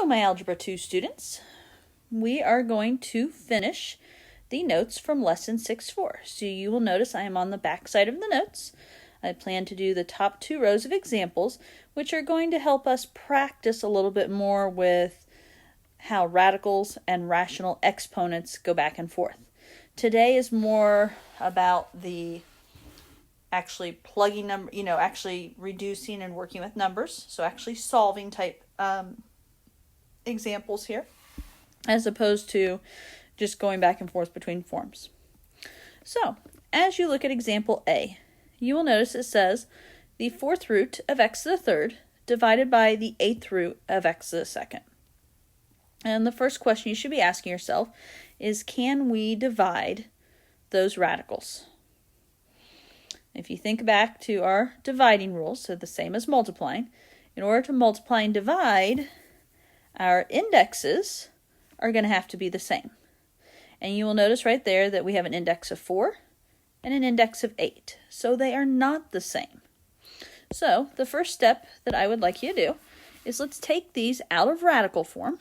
So, my Algebra 2 students, we are going to finish the notes from Lesson 6-4. So you will notice I am on the back side of the notes. I plan to do the top 2 rows of examples, which are going to help us practice a little bit more with how radicals and rational exponents go back and forth. Today is more about the actually plugging number, actually reducing and working with numbers. So actually solving type examples here, as opposed to just going back and forth between forms. So, as you look at example A, you will notice it says the 4th root of x to the 3rd divided by the 8th root of x to the 2nd. And the first question you should be asking yourself is, can we divide those radicals? If you think back to our dividing rules, so the same as multiplying, in order to multiply and divide, our indexes are going to have to be the same. And you will notice right there that we have an index of 4 and an index of 8. So they are not the same. So the first step that I would like you to do is let's take these out of radical form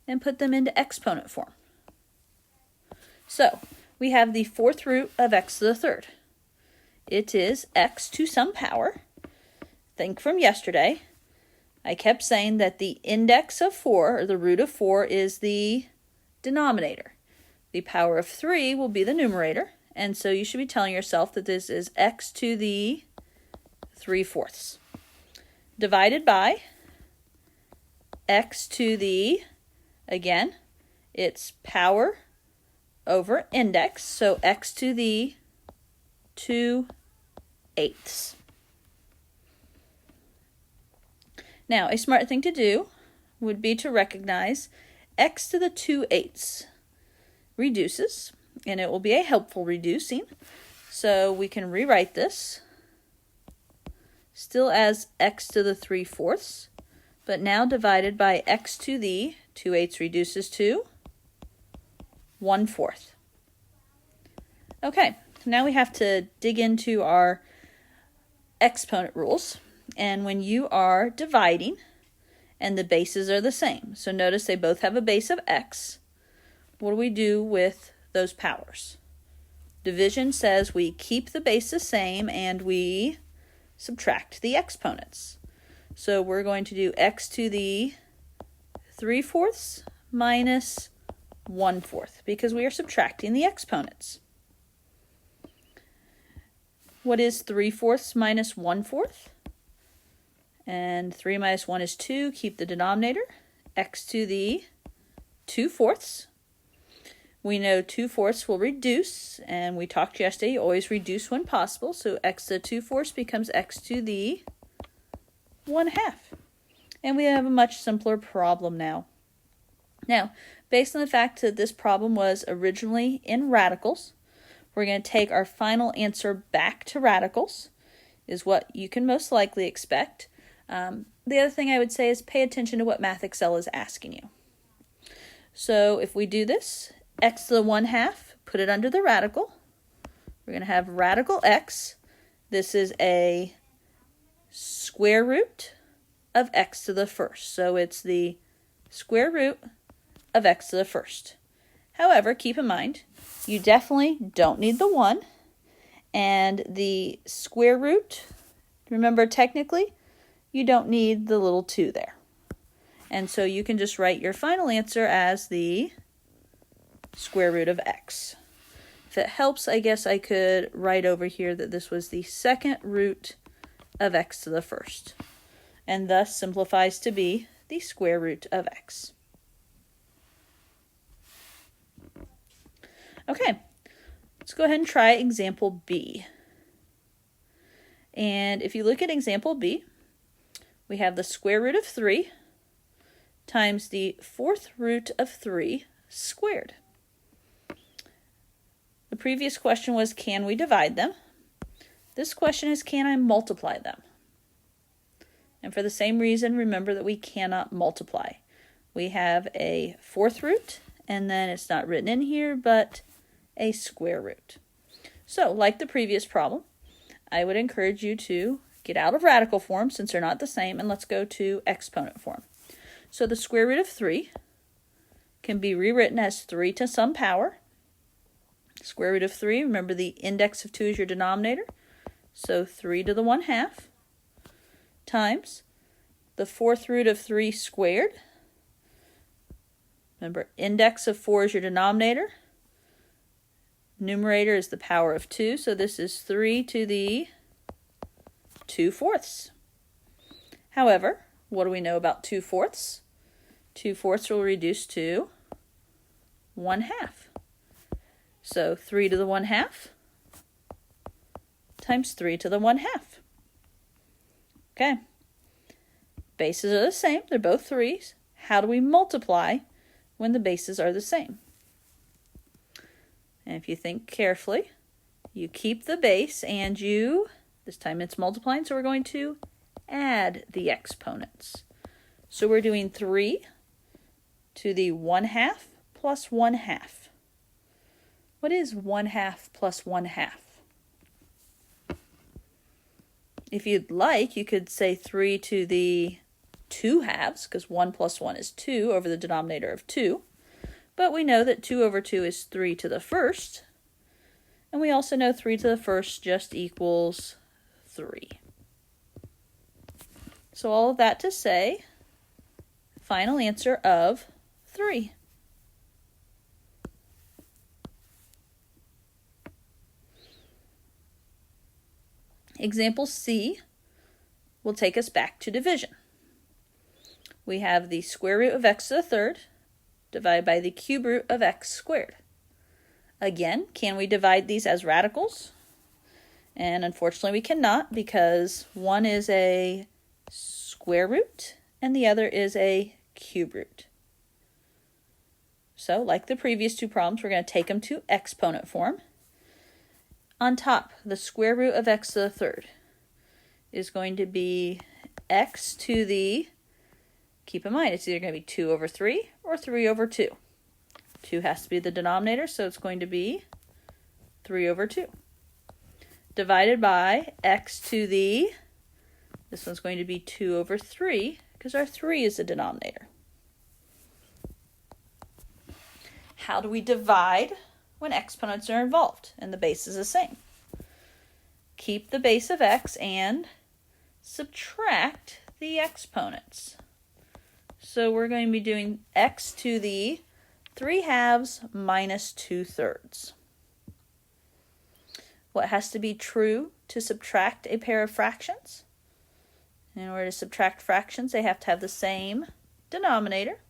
and put them into exponent form. So we have the 4th root of x to the 3rd. It is x to some power. Think from yesterday. I kept saying that the index of 4, or the root of 4, is the denominator. The power of 3 will be the numerator, and so you should be telling yourself that this is x to the 3/4 divided by x to the, again, it's power over index, so x to the 2/8. Now, a smart thing to do would be to recognize x to the 2/8 reduces, and it will be a helpful reducing. So we can rewrite this still as x to the 3/4, but now divided by x to the 2/8 reduces to 1/4. Okay, now we have to dig into our exponent rules. And when you are dividing and the bases are the same, so notice they both have a base of x, what do we do with those powers? Division says we keep the base the same and we subtract the exponents. So we're going to do x to the 3/4 minus 1/4 because we are subtracting the exponents. What is 3/4 minus 1/4? And 3 minus 1 is 2. Keep the denominator. X to the 2/4. We know 2/4 will reduce, and we talked yesterday, you always reduce when possible. So x to the 2/4 becomes x to the 1/2. And we have a much simpler problem now. Now, based on the fact that this problem was originally in radicals, we're going to take our final answer back to radicals, is what you can most likely expect. The other thing I would say is pay attention to what MathXL is asking you. So if we do this, x to the 1/2, put it under the radical. We're going to have radical x. This is a square root of x to the 1st. So it's the square root of x to the 1st. However, keep in mind, you definitely don't need the 1. And the square root, remember technically, you don't need the little 2 there. And so you can just write your final answer as the square root of x. If it helps, I guess I could write over here that this was the 2nd root of x to the 1st, and thus simplifies to be the square root of x. Okay, let's go ahead and try example B. And if you look at example B, we have the square root of 3 times the 4th root of 3 squared. The previous question was, can we divide them? This question is, can I multiply them? And for the same reason, remember that we cannot multiply. We have a 4th root, and then it's not written in here, but a square root. So, like the previous problem, I would encourage you to get out of radical form since they're not the same, and let's go to exponent form. So the square root of 3 can be rewritten as 3 to some power. Square root of 3, remember the index of 2 is your denominator. So 3 to the 1/2 times the 4th root of 3 squared. Remember, index of 4 is your denominator. Numerator is the power of 2, so this is 3 to the 2/4. However, what do we know about 2/4? 2/4 will reduce to 1/2. So 3 to the 1/2 times 3 to the 1/2. Okay. Bases are the same. They're both 3's. How do we multiply when the bases are the same? And if you think carefully, you keep the base and this time it's multiplying, so we're going to add the exponents. So we're doing 3 to the 1/2 plus 1/2. What is 1/2 plus 1/2? If you'd like, you could say 3 to the 2/2, because 1 plus 1 is 2 over the denominator of 2. But we know that 2 over 2 is 3 to the 1st. And we also know 3 to the 1st just equals 3. So all of that to say, final answer of 3. Example C will take us back to division. We have the square root of x to the 3rd divided by the cube root of x squared. Again, can we divide these as radicals? And unfortunately we cannot, because one is a square root and the other is a cube root. So, like the previous two problems, we're going to take them to exponent form. On top, the square root of x to the 3rd is going to be x to the, keep in mind, it's either going to be 2 over 3 or 3 over 2. 2 has to be the denominator, so it's going to be 3 over 2. Divided by x to the, this one's going to be 2 over 3, because our 3 is the denominator. How do we divide when exponents are involved and the base is the same? Keep the base of x and subtract the exponents. So we're going to be doing x to the 3/2 minus 2/3. What has to be true to subtract a pair of fractions? In order to subtract fractions, they have to have the same denominator.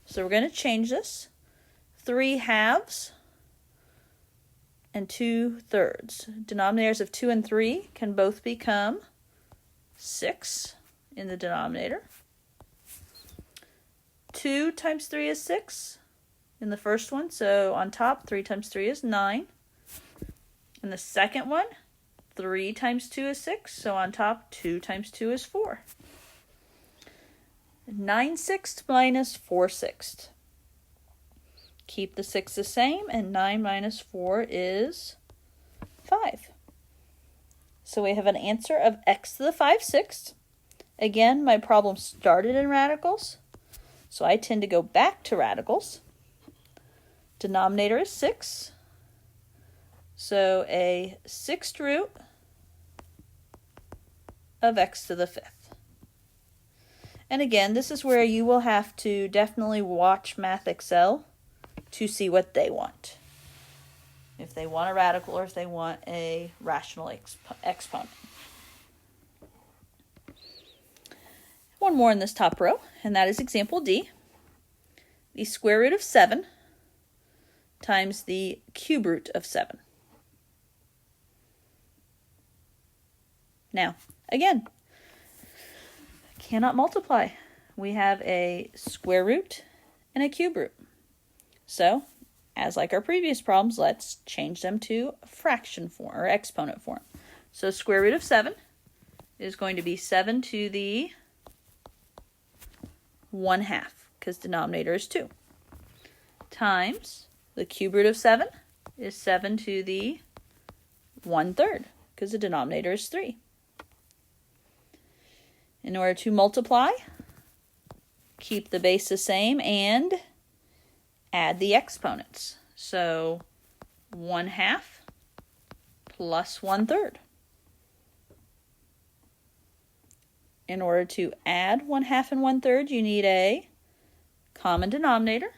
So we're going to change this. 3/2 and 2/3. Denominators of 2 and 3 can both become 6 in the denominator. 2 times 3 is 6 in the first one, so on top 3 times 3 is 9. In the second one, 3 times 2 is 6, so on top 2 times 2 is 4. 9/6 minus 4/6. Keep the 6 the same, and 9 minus 4 is 5. So we have an answer of x to the 5/6. Again, my problem started in radicals, so I tend to go back to radicals. Denominator is 6, so a 6th root of x to the 5th. And again, this is where you will have to definitely watch Math Excel to see what they want. If they want a radical or if they want a rational exponent. One more in this top row, and that is example D. The square root of 7 times the cube root of 7. Now, again, cannot multiply. We have a square root and a cube root. So, as like our previous problems, let's change them to fraction form or exponent form. So square root of 7 is going to be 7 to the 1/2, because denominator is 2, times the cube root of 7 is 7 to the 1/3, because the denominator is 3. In order to multiply, keep the base the same, and add the exponents. So 1/2 plus 1/3. In order to add 1/2 and 1/3, you need a common denominator.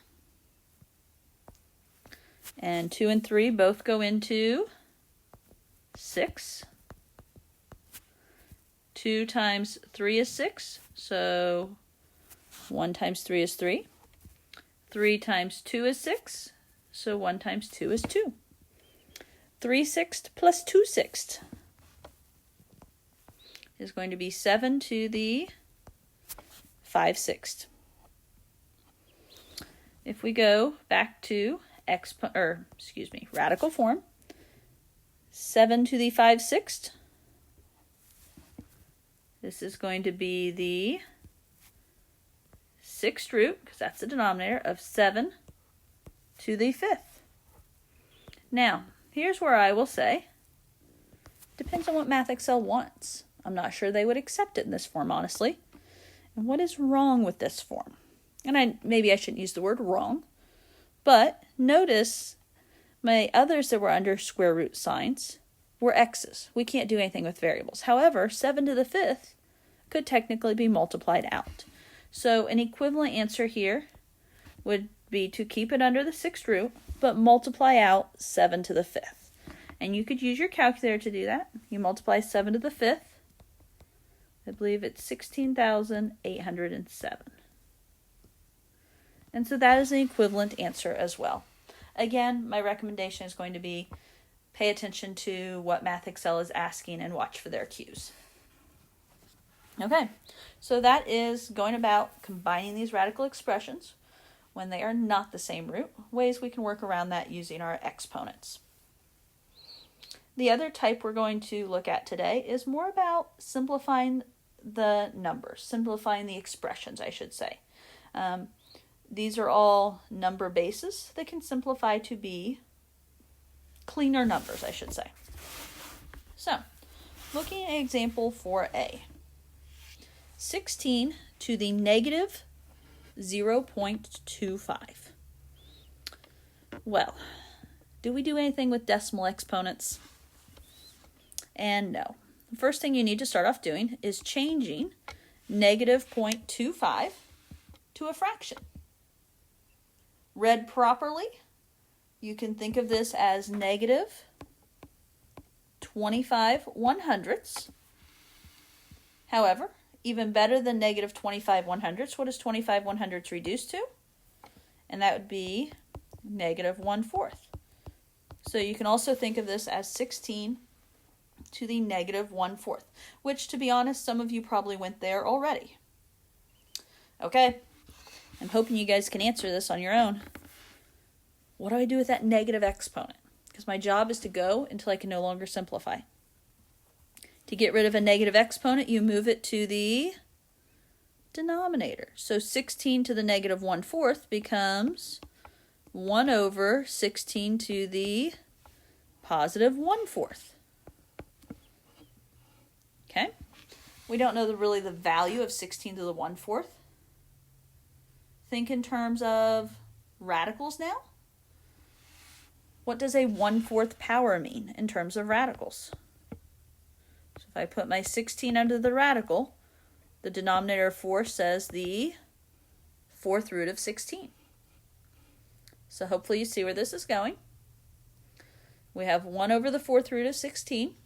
And 2 and 3 both go into 6. 2 times 3 is 6, so 1 times 3 is 3. 3 times 2 is 6, so 1 times 2 is 2. 3/6 plus 2/6 is going to be 7 to the 5/6. If we go back to radical form, 7 to the 5/6, this is going to be the 6th root, because that's the denominator, of 7 to the 5th. Now, here's where I will say, depends on what MathXL wants. I'm not sure they would accept it in this form, honestly. And what is wrong with this form? And maybe I shouldn't use the word wrong, but notice my others that were under square root signs were x's. We can't do anything with variables. However, 7 to the 5th could technically be multiplied out. So an equivalent answer here would be to keep it under the 6th root, but multiply out 7 to the 5th. And you could use your calculator to do that. You multiply 7 to the 5th. I believe it's 16,807. And so that is an equivalent answer as well. Again, my recommendation is going to be pay attention to what MathXL is asking and watch for their cues. Okay, so that is going about combining these radical expressions when they are not the same root, ways we can work around that using our exponents. The other type we're going to look at today is more about simplifying the numbers, simplifying the expressions, I should say. These are all number bases that can simplify to be cleaner numbers, I should say. So, looking at example 4a. 16 to the negative 0.25. Well, do we do anything with decimal exponents? And no. The first thing you need to start off doing is changing negative 0.25 to a fraction. Read properly, you can think of this as negative 25/100ths. However, even better than negative 25/100ths, what is 25/100ths reduced to? And that would be negative 1/4. So you can also think of this as 16 to the negative 1/4, which, to be honest, some of you probably went there already. Okay, I'm hoping you guys can answer this on your own. What do I do with that negative exponent? Because my job is to go until I can no longer simplify. To get rid of a negative exponent, you move it to the denominator. So 16 to the negative 1/4 becomes 1 over 16 to the positive 1/4. Okay? We don't know really the value of 16 to the 1/4. Think in terms of radicals now. What does a 1/4 power mean in terms of radicals? So if I put my 16 under the radical, the denominator of 4 says the 4th root of 16. So hopefully you see where this is going. We have 1 over the 4th root of 16.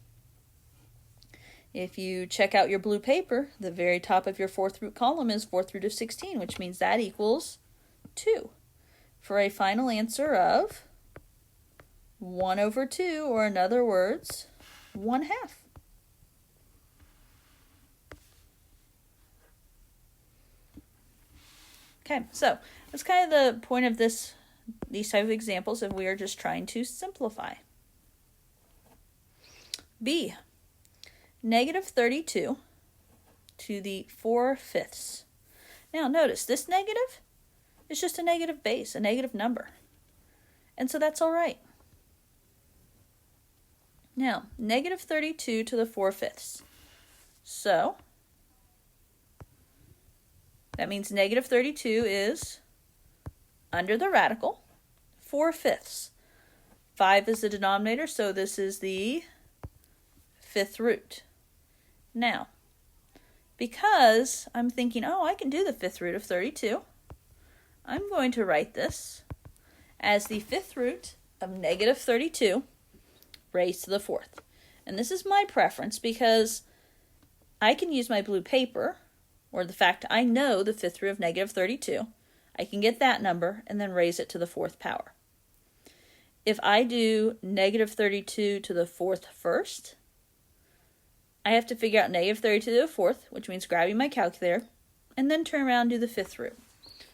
If you check out your blue paper, the very top of your 4th root column is 4th root of 16, which means that equals 2, for a final answer of 1 over 2, or in other words, 1/2. Okay, so that's kind of the point of these type of examples, if we are just trying to simplify. B, negative 32 to the 4/5. Now notice, this negative is just a negative base, a negative number. And so that's all right. Now, negative 32 to the 4/5. So, That means negative 32 is under the radical, 4/5. 5 is the denominator, so this is the 5th root. Now, because I'm thinking, oh, I can do the 5th root of 32, I'm going to write this as the 5th root of negative 32 raised to the 4th. And this is my preference because I can use my blue paper, or the fact I know the 5th root of negative 32. I can get that number and then raise it to the 4th power. If I do negative 32 to the 4th first, I have to figure out negative 32 to the 4th, which means grabbing my calculator, and then turn around and do the 5th root.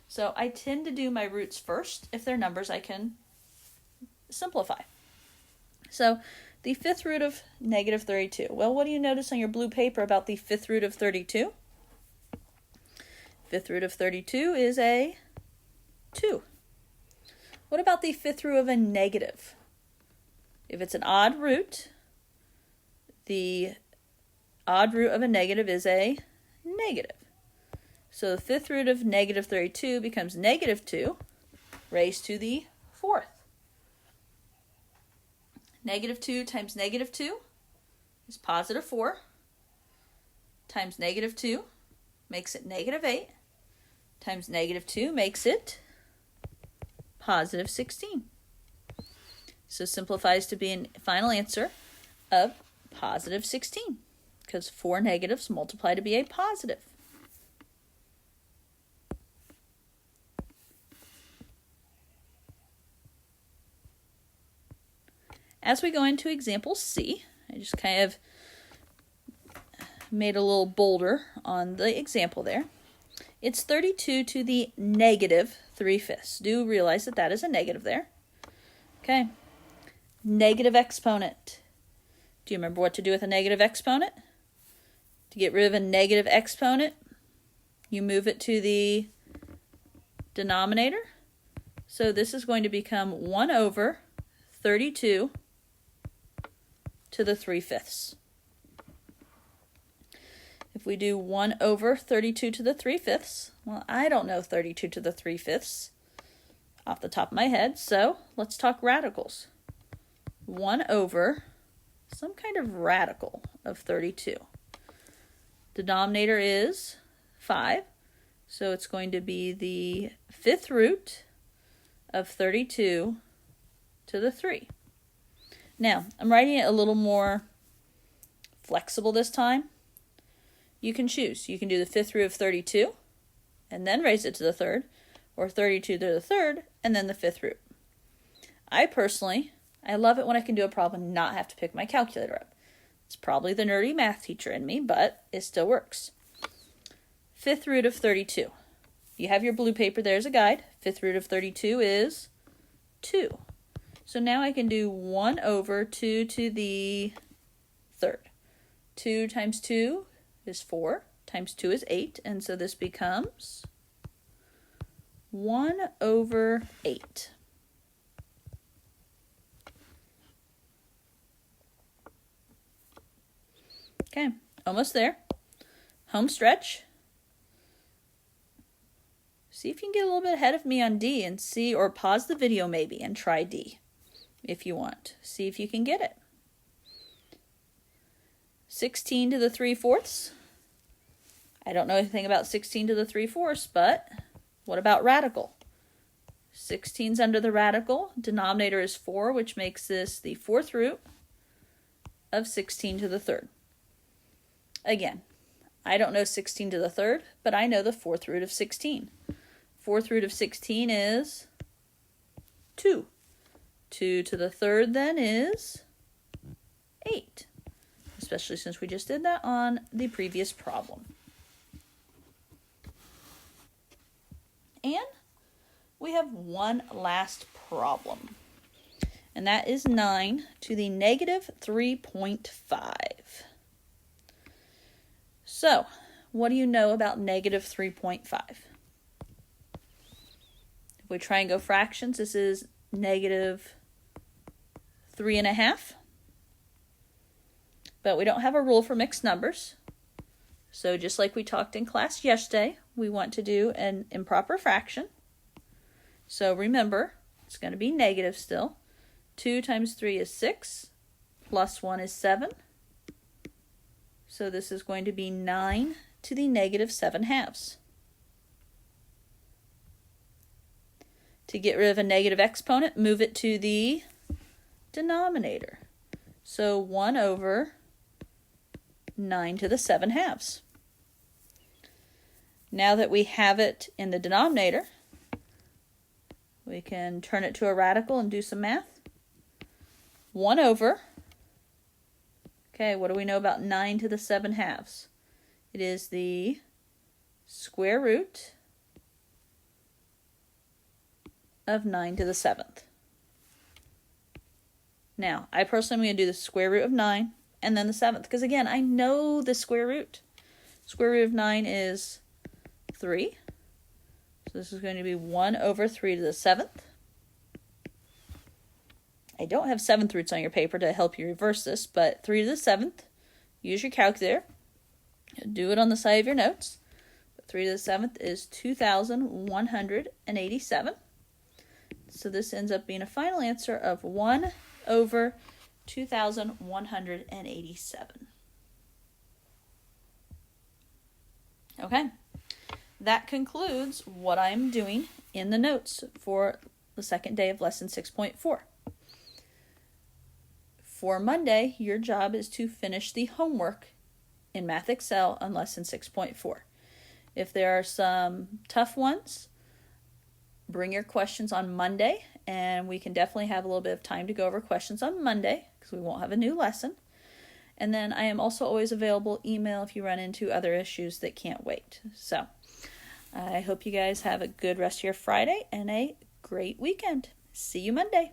So I tend to do my roots first. If they're numbers, I can simplify. So the 5th root of negative 32. Well, what do you notice on your blue paper about the 5th root of 32? 5th root of 32 is a 2. What about the 5th root of a negative? If it's an odd root, the odd root of a negative is a negative. So the 5th root of negative 32 becomes negative 2 raised to the 4th. Negative 2 times negative 2 is positive 4 times negative 2 makes it negative 8 times negative 2 makes it positive 16. So simplifies to be a final answer of positive 16 because 4 negatives multiply to be a positive. As we go into example C, I just kind of made a little boulder on the example there. It's 32 to the negative 3/5. Do realize that that is a negative there. Okay. Negative exponent. Do you remember what to do with a negative exponent? To get rid of a negative exponent, you move it to the denominator. So this is going to become 1 over 32 to the 3/5. If we do 1 over 32 to the 3/5, well, I don't know 32 to the 3/5 off the top of my head, so let's talk radicals. 1 over some kind of radical of 32. Denominator is 5, so it's going to be the 5th root of 32 to the 3. Now, I'm writing it a little more flexible this time. You can choose. You can do the 5th root of 32 and then raise it to the 3rd, or 32 to the 3rd and then the 5th root. I love it when I can do a problem and not have to pick my calculator up. It's probably the nerdy math teacher in me, but it still works. 5th root of 32. You have your blue paper there as a guide. 5th root of 32 is 2. So now I can do 1 over 2 to the 3rd. 2 times 2 is 4, times 2 is 8, and so this becomes 1 over 8. Okay, almost there. Home stretch. See if you can get a little bit ahead of me on D and see, or pause the video maybe and try D if you want. See if you can get it. 16 to the 3/4. I don't know anything about 16 to the 3/4, but what about radical? 16's under the radical. Denominator is 4, which makes this the 4th root of 16 to the 3rd. Again, I don't know 16 to the 3rd, but I know the 4th root of 16. 4th root of 16 is 2. 2 to the 3rd then is 8, especially since we just did that on the previous problem. And we have one last problem, and that is 9 to the negative 3.5. So, what do you know about negative 3.5? If we try and go fractions, this is negative 3.5. But we don't have a rule for mixed numbers. So just like we talked in class yesterday, we want to do an improper fraction. So remember, it's going to be negative still. 2 times 3 is 6, plus 1 is 7. So this is going to be 9 to the negative 7 halves. To get rid of a negative exponent, move it to the denominator. So 1 over 9 to the 7 halves. Now that we have it in the denominator, we can turn it to a radical and do some math. 1 over, okay, what do we know about 9 to the 7 halves? It is the square root of 9 to the 7th. Now, I personally am going to do the square root of 9 and then the 7th, because again, I know the square root. Square root of 9 is 3. So this is going to be 1 over 3 to the 7th. I don't have 7th roots on your paper to help you reverse this, but 3 to the 7th, use your calculator. Do it on the side of your notes. 3 to the 7th is 2,187. So this ends up being a final answer of 1 over 2,187. Okay, that concludes what I'm doing in the notes for the second day of lesson 6.4. For Monday, your job is to finish the homework in Math Excel on lesson 6.4. If there are some tough ones, bring your questions on Monday, and we can definitely have a little bit of time to go over questions on Monday because we won't have a new lesson. And then I am also always available email if you run into other issues that can't wait. So I hope you guys have a good rest of your Friday and a great weekend. See you Monday.